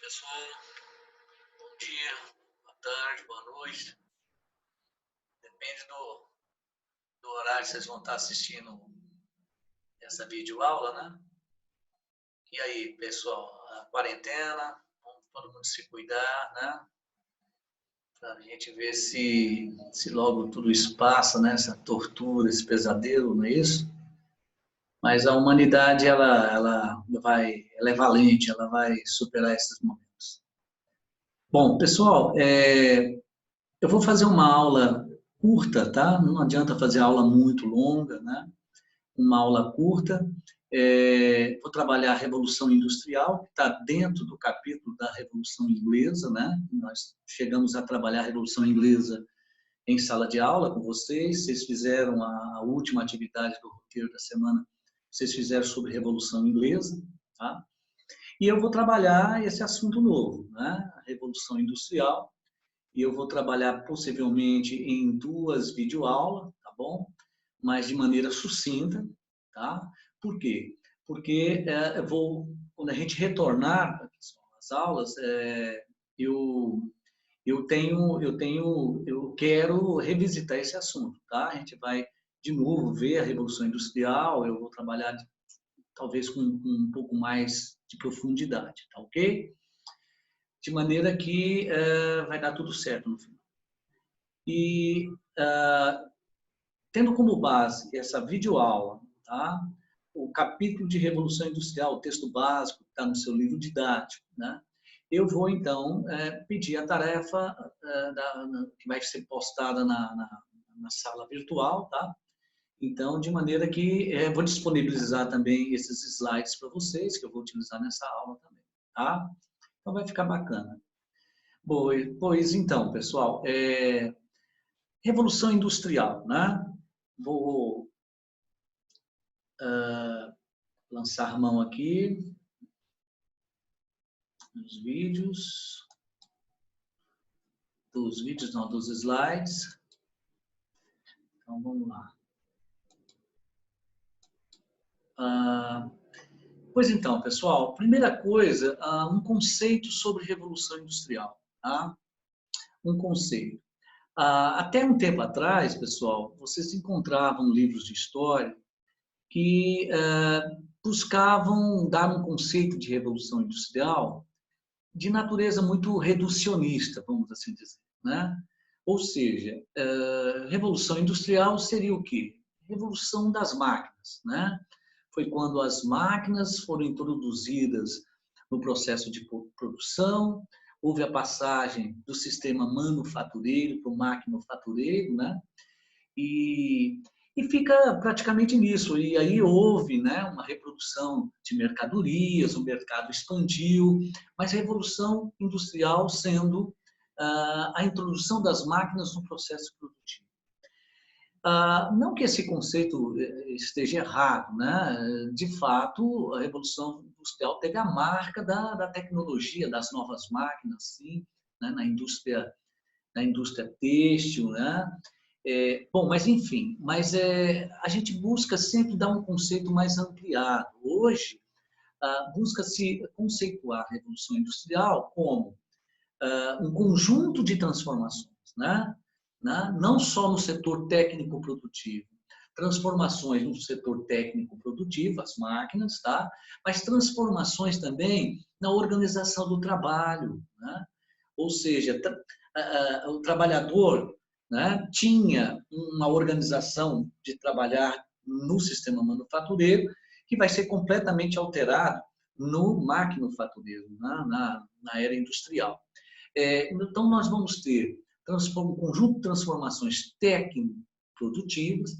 Pessoal, bom dia, boa tarde, boa noite. Depende do horário que vocês vão estar assistindo essa videoaula, né? E aí, pessoal, a quarentena, vamos todo mundo se cuidar, né? Para a gente ver se logo tudo isso passa, né? Essa tortura, esse pesadelo, não é isso? Mas a humanidade, ela é valente, ela vai superar esses momentos. Bom, pessoal, eu vou fazer uma aula curta, tá? Não adianta fazer aula muito longa, né? Uma aula curta. Vou trabalhar a Revolução Industrial, que está dentro do capítulo da Revolução Inglesa, né? Nós chegamos a trabalhar a Revolução Inglesa em sala de aula com vocês. Vocês fizeram a última atividade do roteiro da semana, vocês fizeram sobre Revolução Inglesa, tá? E eu vou trabalhar esse assunto novo, né? A Revolução Industrial. E eu vou trabalhar possivelmente em 2 videoaulas, tá bom? Mas de maneira sucinta, tá? Por quê? Porque quando a gente retornar às aulas, eu quero revisitar esse assunto, tá? A gente vai de novo ver a Revolução Industrial, eu vou trabalhar talvez com um pouco mais de profundidade, tá ok? De maneira que vai dar tudo certo no final. E tendo como base essa videoaula, tá? O capítulo de Revolução Industrial, o texto básico que está no seu livro didático, né? Eu vou, então, pedir a tarefa que vai ser postada na sala virtual, tá? Então, de maneira que vou disponibilizar também esses slides para vocês, que eu vou utilizar nessa aula também, tá? Então, vai ficar bacana. Pois então, pessoal, Revolução Industrial, né? Vou lançar mão aqui nos dos slides. Então, vamos lá. Pois então, pessoal, primeira coisa, um conceito sobre Revolução Industrial, tá? Um conceito. Até um tempo atrás, pessoal, vocês encontravam livros de história que buscavam dar um conceito de Revolução Industrial de natureza muito reducionista, vamos assim dizer, né? Ou seja, Revolução Industrial seria o quê? Revolução das máquinas, né? Foi quando as máquinas foram introduzidas no processo de produção, houve a passagem do sistema manufatureiro para o maquinofatureiro, né? E fica praticamente nisso. E aí houve, né, uma reprodução de mercadorias, o mercado expandiu, mas a Revolução Industrial sendo a introdução das máquinas no processo produtivo. Não que esse conceito esteja errado, né? De fato, a Revolução Industrial teve a marca da tecnologia, das novas máquinas, sim, né? Na indústria têxtil, né? Bom, mas enfim, a gente busca sempre dar um conceito mais ampliado. Hoje, busca-se conceituar a Revolução Industrial como um conjunto de transformações, né? Não só no setor técnico-produtivo, transformações no setor técnico-produtivo, as máquinas, tá? Mas transformações também na organização do trabalho, né? Ou seja, o trabalhador, né, tinha uma organização de trabalhar no sistema manufatureiro que vai ser completamente alterado no maquinofatureiro, na era industrial. Então, nós vamos ter um conjunto de transformações técnico-produtivas,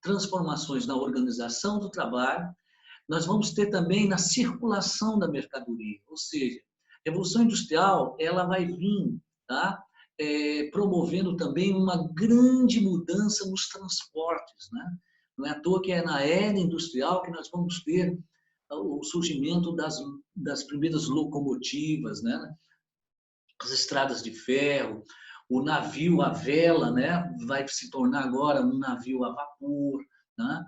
transformações na organização do trabalho, nós vamos ter também na circulação da mercadoria, ou seja, a Revolução Industrial ela vai vir, tá? Promovendo também uma grande mudança nos transportes, né? Não é à toa que é na era industrial que nós vamos ter o surgimento das primeiras locomotivas, né? As estradas de ferro, o navio à vela, né? Vai se tornar agora um navio a vapor, né?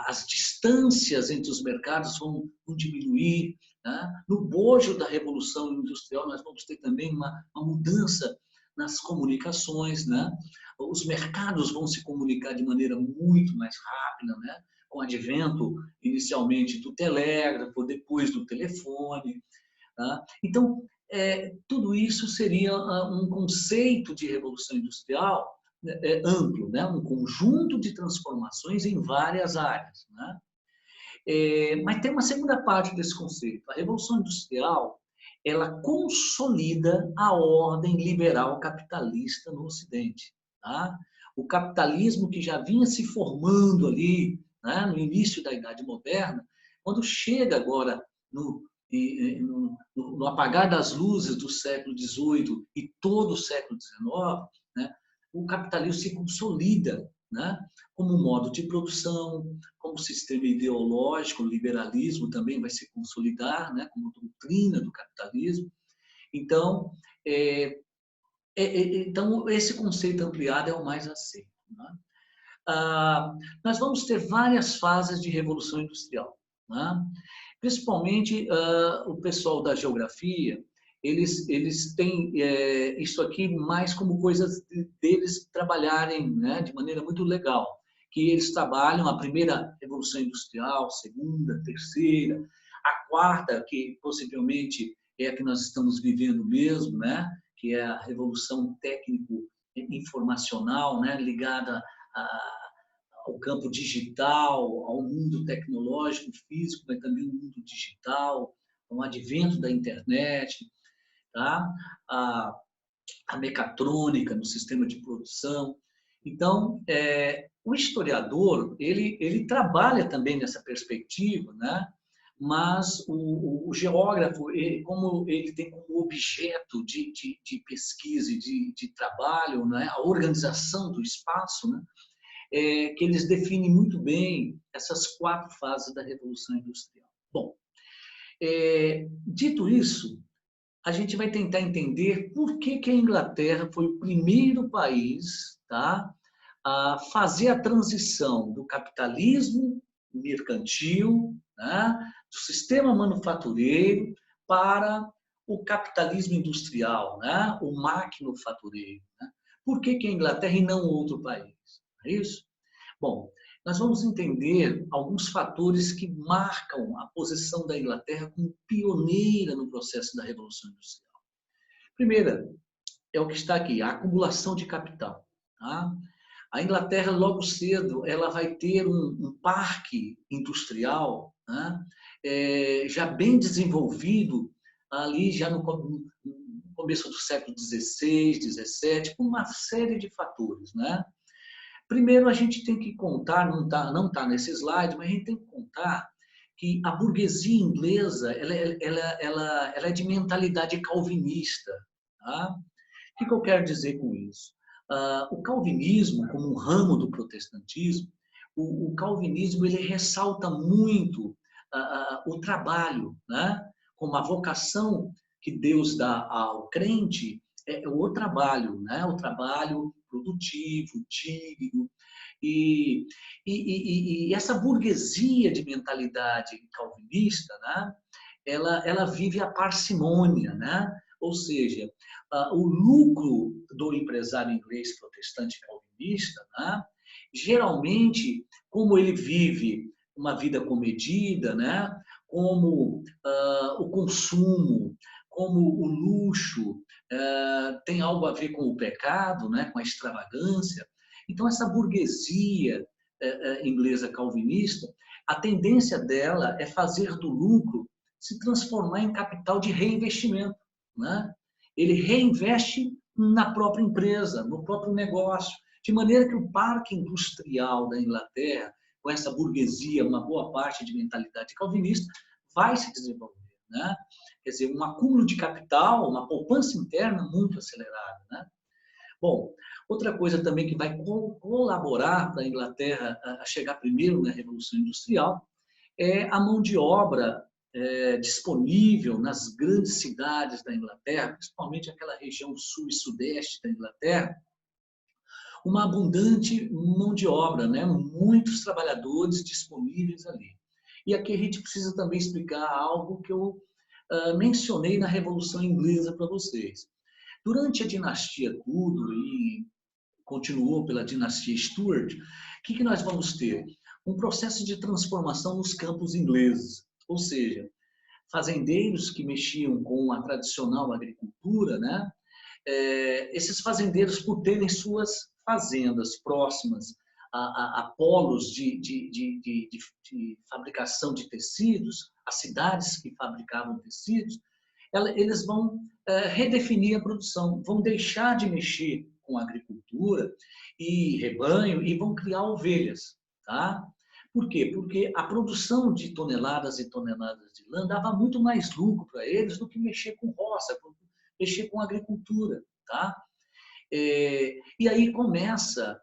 As distâncias entre os mercados vão diminuir, né? No bojo da Revolução Industrial, nós vamos ter também uma mudança nas comunicações, né? Os mercados vão se comunicar de maneira muito mais rápida, né? Com o advento, inicialmente, do telégrafo, depois do telefone. Tá? Então, tudo isso seria um conceito de revolução industrial amplo, né? Um conjunto de transformações em várias áreas. Né? Mas tem uma segunda parte desse conceito. A revolução industrial, ela consolida a ordem liberal capitalista no Ocidente. Tá? O capitalismo que já vinha se formando ali, né, no início da Idade Moderna, quando chega agora no apagar das luzes do século XVIII e todo o século XIX, né, o capitalismo se consolida, né, como modo de produção, como sistema ideológico, o liberalismo também vai se consolidar, né, como doutrina do capitalismo. Então, então esse conceito ampliado é o mais aceito. Né? Nós vamos ter várias fases de revolução industrial. Né? Principalmente o pessoal da geografia, eles têm isso aqui mais como coisas deles trabalharem, né, de maneira muito legal. Que eles trabalham a primeira revolução industrial, segunda, terceira, a quarta, que possivelmente é a que nós estamos vivendo mesmo, né, que é a revolução técnico-informacional, né, ligada ao campo digital, ao mundo tecnológico, físico, mas também o mundo digital, com o advento da internet, tá? a mecatrônica no sistema de produção. Então, o historiador, ele trabalha também nessa perspectiva, né? Mas o geógrafo, como ele tem como objeto de pesquisa e de trabalho, né? A organização do espaço, né? Que eles definem muito bem essas 4 fases da Revolução Industrial. Bom, dito isso, a gente vai tentar entender por que a Inglaterra foi o primeiro país, tá, a fazer a transição do capitalismo mercantil, né, do sistema manufatureiro, para o capitalismo industrial, né, o maquinofatureiro. Né? Por que a Inglaterra e não outro país? É isso? Bom, nós vamos entender alguns fatores que marcam a posição da Inglaterra como pioneira no processo da Revolução Industrial. Primeira, é o que está aqui, a acumulação de capital. Tá? A Inglaterra, logo cedo, ela vai ter um parque industrial, né, já bem desenvolvido, ali já no começo do século XVI, XVII, com uma série de fatores. Né? Primeiro, a gente tem que contar, não tá nesse slide, mas a gente tem que contar que a burguesia inglesa ela é de mentalidade calvinista. Tá? O que eu quero dizer com isso? O calvinismo, como um ramo do protestantismo, o calvinismo ele ressalta muito o trabalho, né? Como a vocação que Deus dá ao crente é o trabalho, né? O trabalho produtivo, digno. E essa burguesia de mentalidade calvinista, né? Ela vive a parcimônia, né? Ou seja, o lucro do empresário inglês protestante calvinista, né? Geralmente, como ele vive uma vida comedida, né? Como o consumo, como o luxo, tem algo a ver com o pecado, né? Com a extravagância. Então, essa burguesia inglesa calvinista, a tendência dela é fazer do lucro se transformar em capital de reinvestimento. Né? Ele reinveste na própria empresa, no próprio negócio, de maneira que o parque industrial da Inglaterra, com essa burguesia, uma boa parte de mentalidade calvinista, vai se desenvolver. Né? Quer dizer, um acúmulo de capital, uma poupança interna muito acelerada. Né? Bom, outra coisa também que vai colaborar para a Inglaterra a chegar primeiro na Revolução Industrial é a mão de obra disponível nas grandes cidades da Inglaterra, principalmente aquela região sul e sudeste da Inglaterra, uma abundante mão de obra, né? Muitos trabalhadores disponíveis ali. E aqui a gente precisa também explicar algo que eu mencionei na Revolução Inglesa para vocês. Durante a dinastia Tudor e continuou pela dinastia Stuart, o que nós vamos ter? Um processo de transformação nos campos ingleses, ou seja, fazendeiros que mexiam com a tradicional agricultura, né? Esses fazendeiros, por terem suas fazendas próximas a polos de fabricação de tecidos, as cidades que fabricavam tecidos, eles vão redefinir a produção, vão deixar de mexer com a agricultura e rebanho e vão criar ovelhas, tá? Por quê? Porque a produção de toneladas e toneladas de lã dava muito mais lucro para eles do que mexer com roça, mexer com agricultura, tá? E aí começa,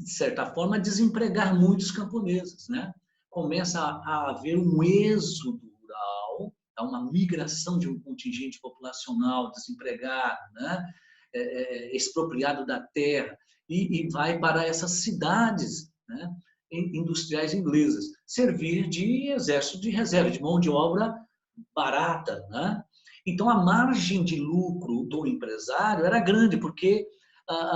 de certa forma, a desempregar muitos camponeses, né? Começa a haver um êxodo rural, uma migração de um contingente populacional desempregado, né? Expropriado da terra, e vai para essas cidades, né? Industriais inglesas, servir de exército de reserva, de mão de obra barata, né? Então, a margem de lucro do empresário era grande, porque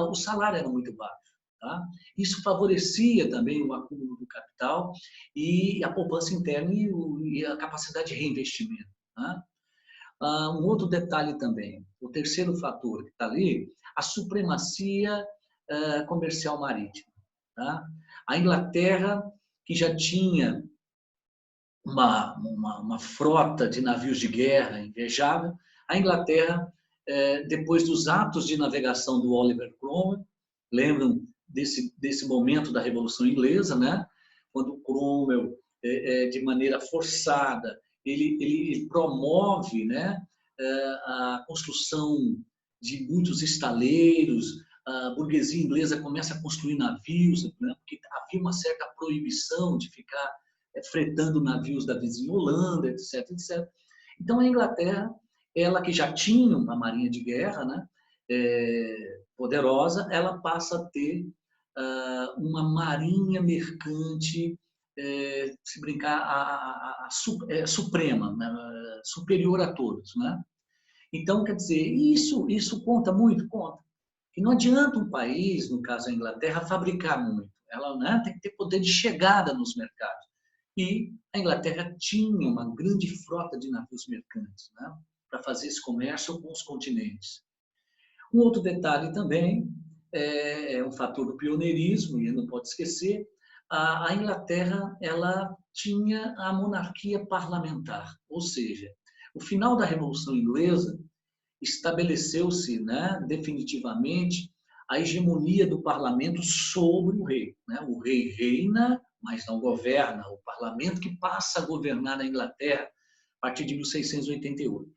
o salário era muito baixo. Tá? Isso favorecia também o acúmulo do capital e a poupança interna e a capacidade de reinvestimento. Tá? Um outro detalhe também, o terceiro fator que está ali, a supremacia comercial marítima. Tá? A Inglaterra, que já tinha uma frota de navios de guerra invejável, a Inglaterra, depois dos atos de navegação do Oliver Cromwell, lembram desse momento da Revolução Inglesa, né? Quando Cromwell, de maneira forçada, ele promove, né, a construção de muitos estaleiros, a burguesia inglesa começa a construir navios, né, porque havia uma certa proibição de ficar fretando navios da vizinha Holanda, etc, etc. Então, a Inglaterra, ela que já tinha uma marinha de guerra, né, poderosa, ela passa a ter uma marinha mercante, se brincar, suprema, né, superior a todos, né? Então, quer dizer, isso conta muito? Conta. E não adianta um país, no caso a Inglaterra, fabricar muito. Ela, né, tem que ter poder de chegada nos mercados. E a Inglaterra tinha uma grande frota de navios mercantes, né, para fazer esse comércio com os continentes. Um outro detalhe também é um fator do pioneirismo, e não pode esquecer, a Inglaterra ela tinha a monarquia parlamentar, ou seja, o final da Revolução Inglesa estabeleceu-se, né, definitivamente a hegemonia do parlamento sobre o rei. Né? O rei reina, mas não governa. O parlamento que passa a governar na Inglaterra a partir de 1688.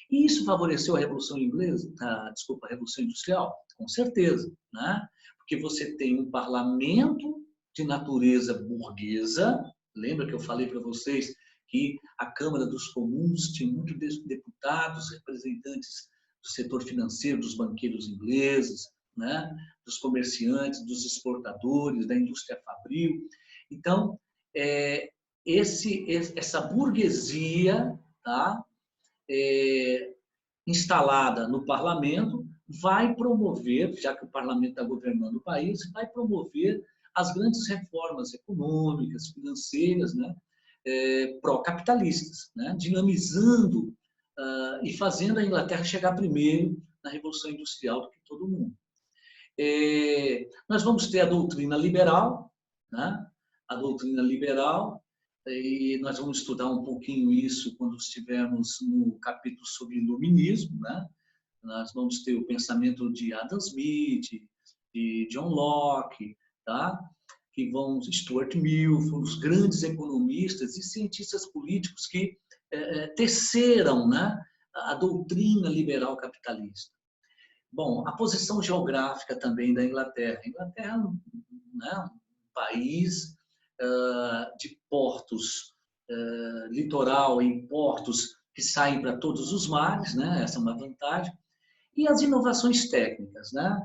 E isso favoreceu a Revolução Inglesa, a Revolução Industrial? Com certeza, né? Porque você tem um parlamento de natureza burguesa. Lembra que eu falei para vocês que a Câmara dos Comuns tinha muitos deputados, representantes do setor financeiro, dos banqueiros ingleses, né? Dos comerciantes, dos exportadores, da indústria fabril. Então, essa burguesia, tá? Instalada no parlamento, vai promover, já que o parlamento está governando o país, vai promover as grandes reformas econômicas, financeiras, né, pró-capitalistas, né, dinamizando e fazendo a Inglaterra chegar primeiro na Revolução Industrial do que todo mundo. Nós vamos ter a doutrina liberal, né, a doutrina liberal, e nós vamos estudar um pouquinho isso quando estivermos no capítulo sobre iluminismo, né? Nós vamos ter o pensamento de Adam Smith, de John Locke, tá? Que vão Stuart Mill, foram os grandes economistas e cientistas políticos que teceram, né, a doutrina liberal capitalista. Bom, a posição geográfica também da Inglaterra. A Inglaterra, né, um país de portos, litoral em portos que saem para todos os mares, né? Essa é uma vantagem. E as inovações técnicas, né?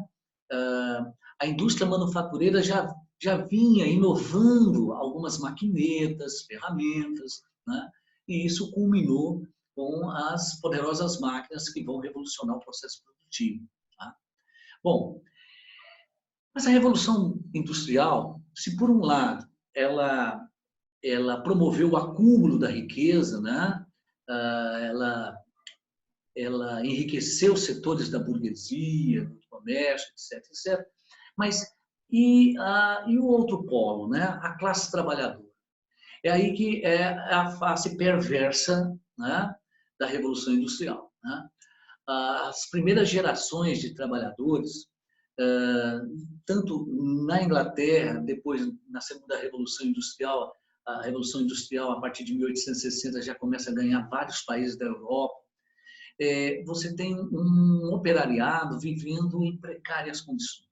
a indústria manufatureira já vinha inovando algumas maquinetas, ferramentas, né? E isso culminou com as poderosas máquinas que vão revolucionar o processo produtivo. Tá? Bom, mas a Revolução Industrial, se por um lado ela promoveu o acúmulo da riqueza, né? Ela enriqueceu setores da burguesia, do comércio, etc, etc. Mas e o outro polo, né? A classe trabalhadora. É aí que é a face perversa, né, da Revolução Industrial. Né? As primeiras gerações de trabalhadores, tanto na Inglaterra, depois na segunda Revolução Industrial, a Revolução Industrial a partir de 1860 já começa a ganhar vários países da Europa, você tem um operariado vivendo em precárias condições.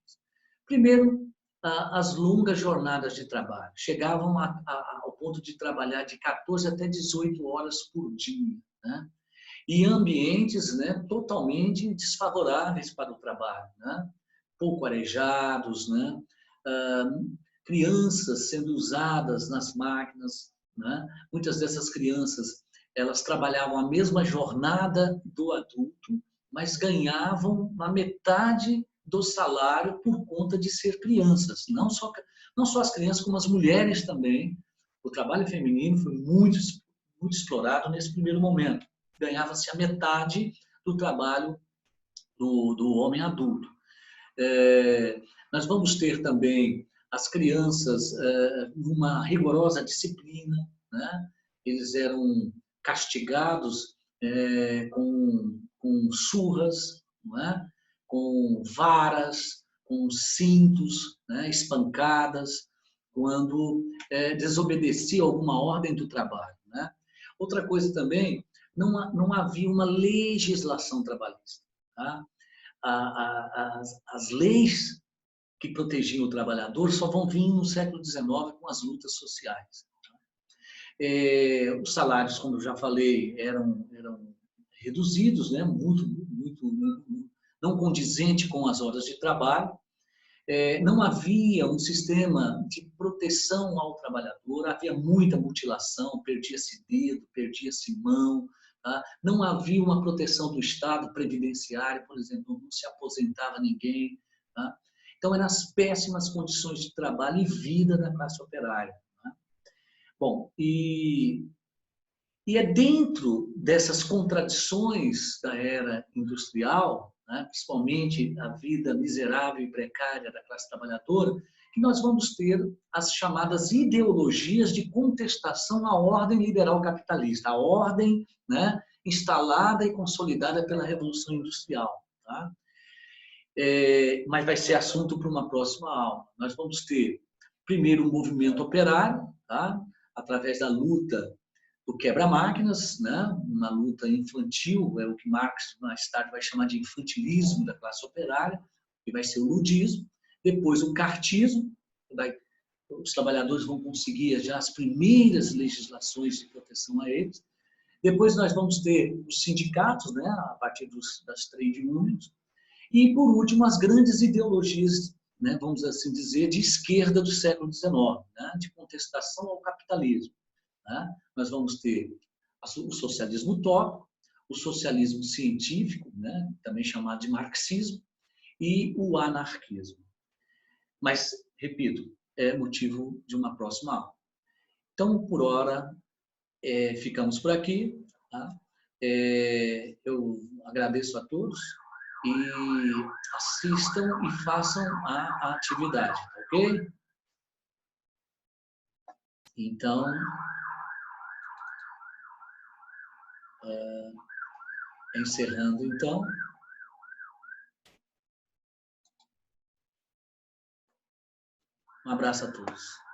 Primeiro, as longas jornadas de trabalho. Chegavam ao ponto de trabalhar de 14 até 18 horas por dia. Né? E ambientes, né, totalmente desfavoráveis para o trabalho. Né? Pouco arejados, né? Crianças sendo usadas nas máquinas. Né? Muitas dessas crianças elas trabalhavam a mesma jornada do adulto, mas ganhavam a metade do salário por conta de ser crianças. Não só as crianças, como as mulheres também. O trabalho feminino foi muito explorado nesse primeiro momento. Ganhava-se a metade do trabalho do homem adulto. Nós vamos ter também as crianças numa rigorosa disciplina. Né? Eles eram castigados com surras, não é? Com varas, com cintos, né? Espancadas, quando desobedecia alguma ordem do trabalho. Né? Outra coisa também, não havia uma legislação trabalhista. Tá? As leis que protegiam o trabalhador só vão vir no século XIX com as lutas sociais. Os salários, como eu já falei, eram reduzidos, né? muito, não condizente com as horas de trabalho. Não havia um sistema de proteção ao trabalhador, havia muita mutilação, perdia-se dedo, perdia-se mão. Tá? Não havia uma proteção do Estado previdenciário, por exemplo, não se aposentava ninguém. Tá? Então, eram as péssimas condições de trabalho e vida da classe operária. Bom, e é dentro dessas contradições da era industrial, né, principalmente a vida miserável e precária da classe trabalhadora, que nós vamos ter as chamadas ideologias de contestação à ordem liberal capitalista, a ordem, né, instalada e consolidada pela Revolução Industrial. Tá? Mas vai ser assunto para uma próxima aula. Nós vamos ter, primeiro, um movimento operário, tá? Através da luta do quebra-máquinas, né? Uma luta infantil, é o que Marx mais tarde vai chamar de infantilismo da classe operária, que vai ser o ludismo. Depois o cartismo, os trabalhadores vão conseguir já as primeiras legislações de proteção a eles. Depois nós vamos ter os sindicatos, né? A partir das trade unions. E, por último, as grandes ideologias, né? Vamos assim dizer, de esquerda do século XIX, né? De contestação ao capitalismo. Né? Nós vamos ter o socialismo utópico, o socialismo científico, né? Também chamado de marxismo, e o anarquismo. Mas, repito, é motivo de uma próxima aula. Então, por hora, ficamos por aqui. Tá? Eu agradeço a todos e assistam e façam a atividade, ok? Então, encerrando então. Um abraço a todos.